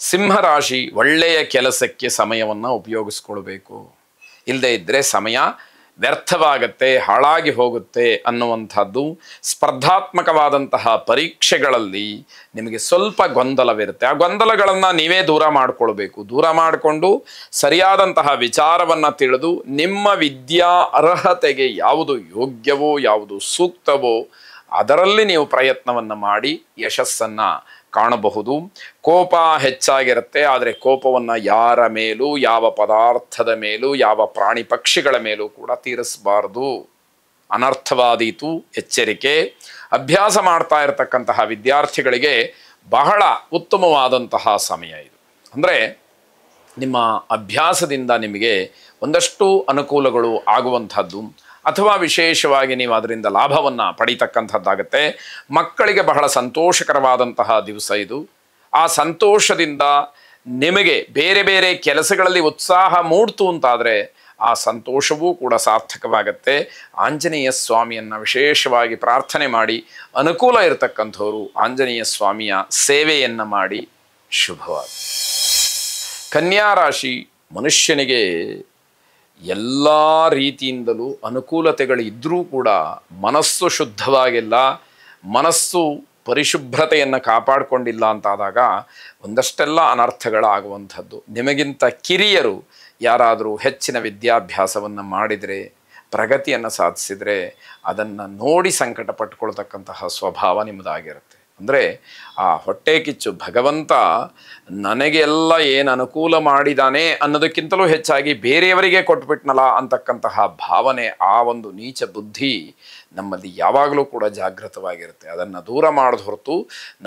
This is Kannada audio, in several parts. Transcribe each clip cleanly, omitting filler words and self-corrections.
ಸಿಂಹರಾಶಿ ಒಳ್ಳೆಯ ಕೆಲಸಕ್ಕೆ ಸಮಯವನ್ನು ಉಪಯೋಗಿಸ್ಕೊಳ್ಬೇಕು. ಇಲ್ಲದೇ ಇದ್ದರೆ ಸಮಯ ವ್ಯರ್ಥವಾಗತ್ತೆ, ಹಾಳಾಗಿ ಹೋಗುತ್ತೆ ಅನ್ನುವಂಥದ್ದು. ಸ್ಪರ್ಧಾತ್ಮಕವಾದಂತಹ ಪರೀಕ್ಷೆಗಳಲ್ಲಿ ನಿಮಗೆ ಸ್ವಲ್ಪ ಗೊಂದಲವಿರುತ್ತೆ. ಆ ಗೊಂದಲಗಳನ್ನು ನೀವೇ ದೂರ ಮಾಡಿಕೊಳ್ಬೇಕು. ದೂರ ಮಾಡಿಕೊಂಡು ಸರಿಯಾದಂತಹ ವಿಚಾರವನ್ನು ತಿಳಿದು ನಿಮ್ಮ ವಿದ್ಯಾ ಅರ್ಹತೆಗೆ ಯಾವುದು ಯೋಗ್ಯವೋ ಯಾವುದು ಸೂಕ್ತವೋ ಅದರಲ್ಲಿ ನೀವು ಪ್ರಯತ್ನವನ್ನು ಮಾಡಿ ಯಶಸ್ಸನ್ನು ಕಾಣಬಹುದು. ಕೋಪ ಹೆಚ್ಚಾಗಿರುತ್ತೆ, ಆದರೆ ಕೋಪವನ್ನು ಯಾರ ಮೇಲೂ, ಯಾವ ಪದಾರ್ಥದ ಮೇಲೂ, ಯಾವ ಪ್ರಾಣಿ ಪಕ್ಷಿಗಳ ಮೇಲೂ ಕೂಡ ತೀರಿಸಬಾರ್ದು. ಅನರ್ಥವಾದೀತು, ಎಚ್ಚರಿಕೆ. ಅಭ್ಯಾಸ ಮಾಡ್ತಾ ಇರತಕ್ಕಂತಹ ವಿದ್ಯಾರ್ಥಿಗಳಿಗೆ ಬಹಳ ಉತ್ತಮವಾದಂತಹ ಸಮಯ ಇದು. ಅಂದರೆ ನಿಮ್ಮ ಅಭ್ಯಾಸದಿಂದ ನಿಮಗೆ ಒಂದಷ್ಟು ಅನುಕೂಲಗಳು ಆಗುವಂಥದ್ದು, ಅಥವಾ ವಿಶೇಷವಾಗಿ ನೀವು ಅದರಿಂದ ಲಾಭವನ್ನು ಪಡೀತಕ್ಕಂಥದ್ದಾಗತ್ತೆ. ಮಕ್ಕಳಿಗೆ ಬಹಳ ಸಂತೋಷಕರವಾದಂತಹ ದಿವಸ ಇದು. ಆ ಸಂತೋಷದಿಂದ ನಿಮಗೆ ಬೇರೆ ಬೇರೆ ಕೆಲಸಗಳಲ್ಲಿ ಉತ್ಸಾಹ ಮೂಡ್ತು ಅಂತಾದರೆ ಆ ಸಂತೋಷವೂ ಕೂಡ ಸಾರ್ಥಕವಾಗತ್ತೆ. ಆಂಜನೇಯ ಸ್ವಾಮಿಯನ್ನು ವಿಶೇಷವಾಗಿ ಪ್ರಾರ್ಥನೆ ಮಾಡಿ, ಅನುಕೂಲ ಇರತಕ್ಕಂಥವರು ಆಂಜನೇಯ ಸ್ವಾಮಿಯ ಸೇವೆಯನ್ನು ಮಾಡಿ ಶುಭವಾದ. ಕನ್ಯಾ ರಾಶಿ ಮನುಷ್ಯನಿಗೆ ಎಲ್ಲ ರೀತಿಯಿಂದಲೂ ಅನುಕೂಲತೆಗಳು ಇದ್ದರೂ ಕೂಡ ಮನಸ್ಸು ಶುದ್ಧವಾಗಿಲ್ಲ, ಮನಸ್ಸು ಪರಿಶುಭ್ರತೆಯನ್ನು ಕಾಪಾಡಿಕೊಂಡಿಲ್ಲ ಅಂತಾದಾಗ ಒಂದಷ್ಟೆಲ್ಲ ಅನರ್ಥಗಳಾಗುವಂಥದ್ದು. ನಿಮಗಿಂತ ಕಿರಿಯರು ಯಾರಾದರೂ ಹೆಚ್ಚಿನ ವಿದ್ಯಾಭ್ಯಾಸವನ್ನು ಮಾಡಿದರೆ, ಪ್ರಗತಿಯನ್ನು ಸಾಧಿಸಿದರೆ ಅದನ್ನು ನೋಡಿ ಸಂಕಟ ಪಟ್ಕೊಳ್ತಕ್ಕಂತಹ ಸ್ವಭಾವ ನಿಮ್ಮದಾಗಿರುತ್ತೆ. ಅಂದರೆ ಆ ಹೊಟ್ಟೆ ಕಿಚ್ಚು, ಭಗವಂತ ನನಗೆಲ್ಲ ಏನು ಅನುಕೂಲ ಮಾಡಿದಾನೆ ಅನ್ನೋದಕ್ಕಿಂತಲೂ ಹೆಚ್ಚಾಗಿ ಬೇರೆಯವರಿಗೆ ಕೊಟ್ಬಿಟ್ನಲ್ಲ ಅಂತಕ್ಕಂತಹ ಭಾವನೆ, ಆ ಒಂದು ನೀಚ ಬುದ್ಧಿ ನಮ್ಮಲ್ಲಿ ಯಾವಾಗಲೂ ಕೂಡ ಜಾಗೃತವಾಗಿರುತ್ತೆ. ಅದನ್ನು ದೂರ ಮಾಡೋದು ಹೊರತು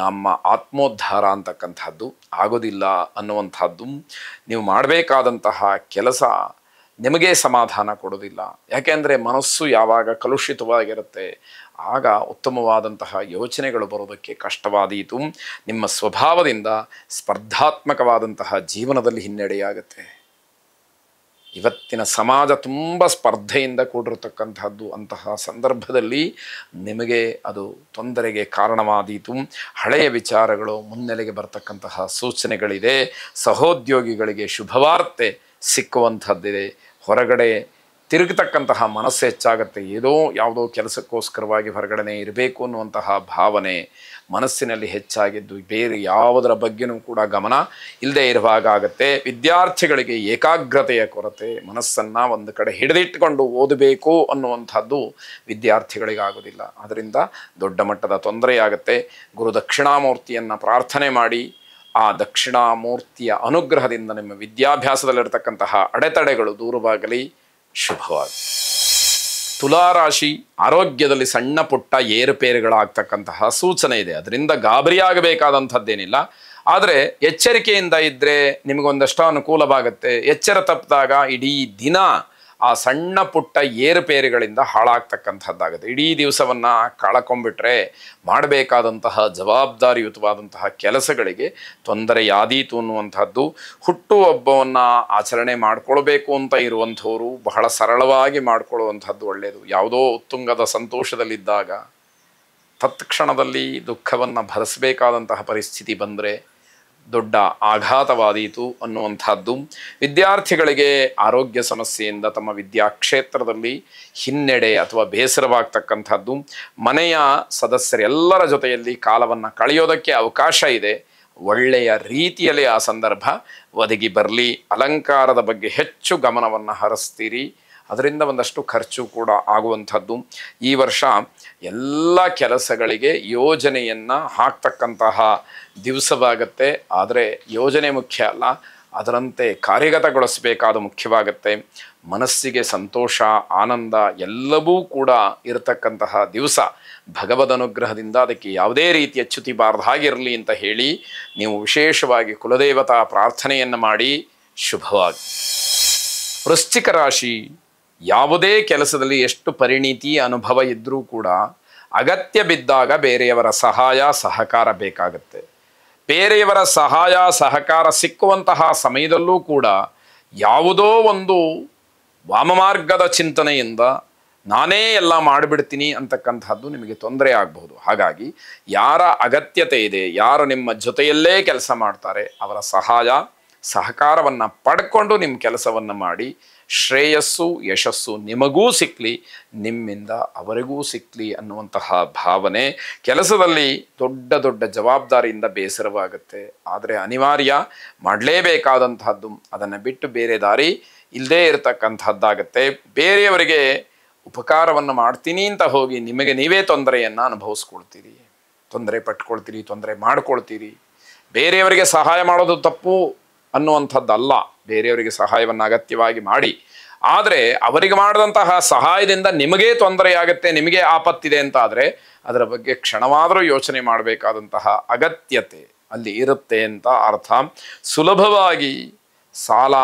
ನಮ್ಮ ಆತ್ಮೋದ್ಧಾರ ಅಂತಕ್ಕಂಥದ್ದು ಆಗೋದಿಲ್ಲ ಅನ್ನುವಂಥದ್ದು. ನೀವು ಮಾಡಬೇಕಾದಂತಹ ಕೆಲಸ ನಿಮಗೆ ಸಮಾಧಾನ ಕೊಡೋದಿಲ್ಲ. ಯಾಕೆಂದರೆ ಮನಸ್ಸು ಯಾವಾಗ ಕಲುಷಿತವಾಗಿರುತ್ತೆ ಆಗ ಉತ್ತಮವಾದಂತಹ ಯೋಚನೆಗಳು ಬರೋದಕ್ಕೆ ಕಷ್ಟವಾದೀತು. ನಿಮ್ಮ ಸ್ವಭಾವದಿಂದ ಸ್ಪರ್ಧಾತ್ಮಕವಾದಂತಹ ಜೀವನದಲ್ಲಿ ಹಿನ್ನಡೆಯಾಗುತ್ತೆ. ಇವತ್ತಿನ ಸಮಾಜ ತುಂಬ ಸ್ಪರ್ಧೆಯಿಂದ ಕೂಡಿರತಕ್ಕಂಥದ್ದು. ಅಂತಹ ಸಂದರ್ಭದಲ್ಲಿ ನಿಮಗೆ ಅದು ತೊಂದರೆಗೆ ಕಾರಣವಾದೀತು. ಹಳೆಯ ವಿಚಾರಗಳು ಮುನ್ನೆಲೆಗೆ ಬರ್ತಕ್ಕಂತಹ ಸೂಚನೆಗಳಿದೆ. ಸಹೋದ್ಯೋಗಿಗಳಿಗೆ ಶುಭವಾರ್ತೆ ಸಿಕ್ಕುವಂಥದ್ದಿದೆ. ಹೊರಗಡೆ ತಿರುಗತಕ್ಕಂತಹ ಮನಸ್ಸು ಹೆಚ್ಚಾಗುತ್ತೆ. ಯಾವುದೋ ಕೆಲಸಕ್ಕೋಸ್ಕರವಾಗಿ ಹೊರಗಡೆ ಇರಬೇಕು ಅನ್ನುವಂತಹ ಭಾವನೆ ಮನಸ್ಸಿನಲ್ಲಿ ಹೆಚ್ಚಾಗಿದ್ದು ಬೇರೆ ಯಾವುದರ ಬಗ್ಗೆನೂ ಕೂಡ ಗಮನ ಇಲ್ಲದೆ ಇರುವಾಗ ಆಗುತ್ತೆ. ವಿದ್ಯಾರ್ಥಿಗಳಿಗೆ ಏಕಾಗ್ರತೆಯ ಕೊರತೆ, ಮನಸ್ಸನ್ನು ಒಂದು ಕಡೆ ಹಿಡಿದಿಟ್ಟುಕೊಂಡು ಓದಬೇಕು ಅನ್ನುವಂಥದ್ದು ವಿದ್ಯಾರ್ಥಿಗಳಿಗಾಗೋದಿಲ್ಲ. ಅದರಿಂದ ದೊಡ್ಡ ಮಟ್ಟದ ತೊಂದರೆಯಾಗುತ್ತೆ. ಗುರು ದಕ್ಷಿಣಾಮೂರ್ತಿಯನ್ನು ಪ್ರಾರ್ಥನೆ ಮಾಡಿ, ಆ ದಕ್ಷಿಣಾಮೂರ್ತಿಯ ಅನುಗ್ರಹದಿಂದ ನಿಮ್ಮ ವಿದ್ಯಾಭ್ಯಾಸದಲ್ಲಿರತಕ್ಕಂತಹ ಅಡೆತಡೆಗಳು ದೂರವಾಗಲಿ. ಶುಭವಾಗಿ. ತುಲಾರಾಶಿ ಆರೋಗ್ಯದಲ್ಲಿ ಸಣ್ಣ ಪುಟ್ಟ ಏರುಪೇರುಗಳಾಗ್ತಕ್ಕಂತಹ ಸೂಚನೆ ಇದೆ. ಅದರಿಂದ ಗಾಬರಿಯಾಗಬೇಕಾದಂಥದ್ದೇನಿಲ್ಲ. ಆದರೆ ಎಚ್ಚರಿಕೆಯಿಂದ ಇದ್ದರೆ ನಿಮಗೊಂದಷ್ಟು ಅನುಕೂಲವಾಗುತ್ತೆ. ಎಚ್ಚರ ತಪ್ಪಿದಾಗ ಇಡೀ ದಿನ ಆ ಸಣ್ಣ ಪುಟ್ಟ ಏರುಪೇರುಗಳಿಂದ ಹಾಳಾಗ್ತಕ್ಕಂಥದ್ದಾಗುತ್ತೆ. ಇಡೀ ದಿವಸವನ್ನು ಕಳ್ಕೊಂಡ್ಬಿಟ್ರೆ ಮಾಡಬೇಕಾದಂತಹ ಜವಾಬ್ದಾರಿಯುತವಾದಂತಹ ಕೆಲಸಗಳಿಗೆ ತೊಂದರೆಯಾದೀತು ಅನ್ನುವಂಥದ್ದು. ಹುಟ್ಟುಹಬ್ಬವನ್ನು ಆಚರಣೆ ಮಾಡಿಕೊಳ್ಬೇಕು ಅಂತ ಇರುವಂಥವರು ಬಹಳ ಸರಳವಾಗಿ ಮಾಡಿಕೊಳ್ಳುವಂಥದ್ದು ಒಳ್ಳೆಯದು. ಯಾವುದೋ ಉತ್ತುಂಗದ ಸಂತೋಷದಲ್ಲಿದ್ದಾಗ ತತ್ಕ್ಷಣದಲ್ಲಿ ದುಃಖವನ್ನು ಭರಿಸಬೇಕಾದಂತಹ ಪರಿಸ್ಥಿತಿ ಬಂದರೆ ದೊಡ್ಡ ಆಘಾತವಾದೀತು ಅನ್ನುವಂಥದ್ದು. ವಿದ್ಯಾರ್ಥಿಗಳಿಗೆ ಆರೋಗ್ಯ ಸಮಸ್ಯೆಯಿಂದ ತಮ್ಮ ವಿದ್ಯಾಕ್ಷೇತ್ರದಲ್ಲಿ ಹಿನ್ನಡೆ ಅಥವಾ ಬೇಸರವಾಗ್ತಕ್ಕಂಥದ್ದು. ಮನೆಯ ಸದಸ್ಯರೆಲ್ಲರ ಜೊತೆಯಲ್ಲಿ ಕಾಲವನ್ನು ಕಳೆಯೋದಕ್ಕೆ ಅವಕಾಶ ಇದೆ. ಒಳ್ಳೆಯ ರೀತಿಯಲ್ಲಿ ಆ ಸಂದರ್ಭ ಒದಗಿ ಬರಲಿ. ಅಲಂಕಾರದ ಬಗ್ಗೆ ಹೆಚ್ಚು ಗಮನವನ್ನು ಹರಿಸ್ತೀರಿ. ಅದರಿಂದ ಒಂದಷ್ಟು ಖರ್ಚು ಕೂಡ ಆಗುವಂಥದ್ದು. ಈ ವರ್ಷ ಎಲ್ಲ ಕೆಲಸಗಳಿಗೆ ಯೋಜನೆಯನ್ನು ಹಾಕ್ತಕ್ಕಂತಹ ದಿವಸವಾಗತ್ತೆ. ಆದರೆ ಯೋಜನೆ ಮುಖ್ಯ ಅಲ್ಲ, ಅದರಂತೆ ಕಾರ್ಯಗತಗೊಳಿಸಬೇಕಾದ ಮುಖ್ಯವಾಗತ್ತೆ. ಮನಸ್ಸಿಗೆ ಸಂತೋಷ, ಆನಂದ ಎಲ್ಲವೂ ಕೂಡ ಇರತಕ್ಕಂತಹ ದಿವಸ. ಭಗವದ್ ಅನುಗ್ರಹದಿಂದ ಅದಕ್ಕೆ ಯಾವುದೇ ರೀತಿಯ ಚ್ಯುತಿ ಬಾರದಾಗಿರಲಿ ಅಂತ ಹೇಳಿ ನೀವು ವಿಶೇಷವಾಗಿ ಕುಲದೇವತಾ ಪ್ರಾರ್ಥನೆಯನ್ನು ಮಾಡಿ ಶುಭವಾಗಿ. ವೃಶ್ಚಿಕ ರಾಶಿ ಯಾವುದೇ ಕೆಲಸದಲ್ಲಿ ಎಷ್ಟು ಪರಿಣಿತಿ ಅನುಭವ ಇದ್ದರೂ ಕೂಡ ಅಗತ್ಯ ಬಿದ್ದಾಗ ಬೇರೆಯವರ ಸಹಾಯ ಸಹಕಾರ ಬೇಕಾಗುತ್ತೆ. ಬೇರೆಯವರ ಸಹಾಯ ಸಹಕಾರ ಸಿಕ್ಕುವಂತಹ ಸಮಯದಲ್ಲೂ ಕೂಡ ಯಾವುದೋ ಒಂದು ವಾಮಮಾರ್ಗದ ಚಿಂತನೆಯಿಂದ ನಾನೇ ಎಲ್ಲ ಮಾಡಿಬಿಡ್ತೀನಿ ಅಂತಕ್ಕಂಥದ್ದು ನಿಮಗೆ ತೊಂದರೆ ಆಗಬಹುದು. ಹಾಗಾಗಿ ಯಾರ ಅಗತ್ಯತೆ ಇದೆ, ಯಾರು ನಿಮ್ಮ ಜೊತೆಯಲ್ಲೇ ಕೆಲಸ ಮಾಡ್ತಾರೆ, ಅವರ ಸಹಕಾರವನ್ನು ಪಡ್ಕೊಂಡು ನಿಮ್ಮ ಕೆಲಸವನ್ನು ಮಾಡಿ ಶ್ರೇಯಸ್ಸು ಯಶಸ್ಸು ನಿಮಗೂ ಸಿಕ್ಕಲಿ, ನಿಮ್ಮಿಂದ ಅವರಿಗೂ ಸಿಕ್ಕಲಿ ಅನ್ನುವಂತಹ ಭಾವನೆ. ಕೆಲಸದಲ್ಲಿ ದೊಡ್ಡ ದೊಡ್ಡ ಜವಾಬ್ದಾರಿಯಿಂದ ಬೇಸರವಾಗುತ್ತೆ, ಆದರೆ ಅನಿವಾರ್ಯ, ಮಾಡಲೇಬೇಕಾದಂತಹದ್ದು. ಅದನ್ನು ಬಿಟ್ಟು ಬೇರೆ ದಾರಿ ಇಲ್ಲದೇ ಇರತಕ್ಕಂಥದ್ದಾಗತ್ತೆ. ಬೇರೆಯವರಿಗೆ ಉಪಕಾರವನ್ನು ಮಾಡ್ತೀನಿ ಅಂತ ಹೋಗಿ ನಿಮಗೆ ನೀವೇ ತೊಂದರೆಯನ್ನು ಅನುಭವಿಸ್ಕೊಳ್ತೀರಿ, ತೊಂದರೆ ಪಟ್ಕೊಳ್ತೀರಿ, ತೊಂದರೆ ಮಾಡ್ಕೊಳ್ತೀರಿ. ಬೇರೆಯವರಿಗೆ ಸಹಾಯ ಮಾಡೋದು ತಪ್ಪು ಅನ್ನುವಂಥದ್ದಲ್ಲ, ಬೇರೆಯವರಿಗೆ ಸಹಾಯವನ್ನು ಅಗತ್ಯವಾಗಿ ಮಾಡಿ. ಆದರೆ ಅವರಿಗೆ ಮಾಡಿದಂತಹ ಸಹಾಯದಿಂದ ನಿಮಗೇ ತೊಂದರೆಯಾಗುತ್ತೆ, ನಿಮಗೆ ಆಪತ್ತಿದೆ ಅಂತ ಆದರೆ ಅದರ ಬಗ್ಗೆ ಕ್ಷಣವಾದರೂ ಯೋಚನೆ ಮಾಡಬೇಕಾದಂತಹ ಅಗತ್ಯತೆ ಅಲ್ಲಿ ಇರುತ್ತೆ ಅಂತ ಅರ್ಥ. ಸುಲಭವಾಗಿ ಸಾಲ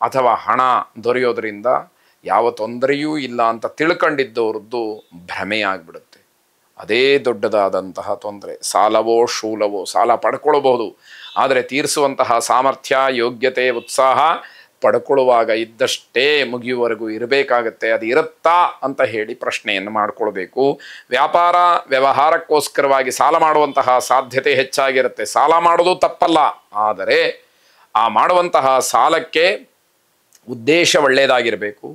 ಅಥವಾ ಹಣ ದೊರೆಯೋದರಿಂದ ಯಾವ ತೊಂದರೆಯೂ ಇಲ್ಲ ಅಂತ ತಿಳ್ಕೊಂಡಿದ್ದವ್ರದ್ದು ಭ್ರಮೆಯಾಗ್ಬಿಡುತ್ತೆ. ಅದೇ ದೊಡ್ಡದಾದಂತಹ ತೊಂದರೆ. ಸಾಲವೋ ಶೂಲವೋ, ಸಾಲ ಪಡ್ಕೊಳ್ಬಹುದು, ಆದರೆ ತೀರಿಸುವಂತಹ ಸಾಮರ್ಥ್ಯ, ಯೋಗ್ಯತೆ, ಉತ್ಸಾಹ ಪಡ್ಕೊಳ್ಳುವಾಗ ಇದ್ದಷ್ಟೇ ಮುಗಿಯುವವರೆಗೂ ಇರಬೇಕಾಗತ್ತೆ. ಅದು ಇರುತ್ತಾ ಅಂತ ಹೇಳಿ ಪ್ರಶ್ನೆಯನ್ನು ಮಾಡಿಕೊಳ್ಬೇಕು. ವ್ಯಾಪಾರ ವ್ಯವಹಾರಕ್ಕೋಸ್ಕರವಾಗಿ ಸಾಲ ಮಾಡುವಂತಹ ಸಾಧ್ಯತೆ ಹೆಚ್ಚಾಗಿರುತ್ತೆ. ಸಾಲ ಮಾಡೋದು ತಪ್ಪಲ್ಲ, ಆದರೆ ಆ ಮಾಡುವಂತಹ ಸಾಲಕ್ಕೆ ಉದ್ದೇಶ ಒಳ್ಳೆಯದಾಗಿರಬೇಕು,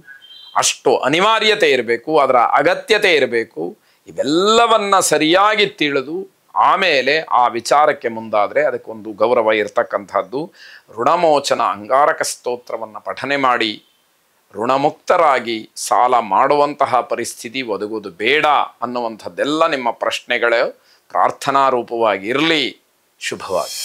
ಅಷ್ಟು ಅನಿವಾರ್ಯತೆ ಇರಬೇಕು, ಅದರ ಅಗತ್ಯತೆ ಇರಬೇಕು. ಇವೆಲ್ಲವನ್ನ ಸರಿಯಾಗಿ ತಿಳಿದು ಆಮೇಲೆ ಆ ವಿಚಾರಕ್ಕೆ ಮುಂದಾದರೆ ಅದಕ್ಕೊಂದು ಗೌರವ ಇರತಕ್ಕಂಥದ್ದು. ಋಣಮೋಚನ ಅಂಗಾರಕ ಸ್ತೋತ್ರವನ್ನು ಪಠನೆ ಮಾಡಿ ಋಣಮುಕ್ತರಾಗಿ ಸಾಲ ಮಾಡುವಂತಹ ಪರಿಸ್ಥಿತಿ ಒದಗುವುದು ಬೇಡ ಅನ್ನುವಂಥದ್ದೆಲ್ಲ ನಿಮ್ಮ ಪ್ರಶ್ನೆಗಳು ಪ್ರಾರ್ಥನಾ ರೂಪವಾಗಿ ಇರಲಿ. ಶುಭವಾಗಿ.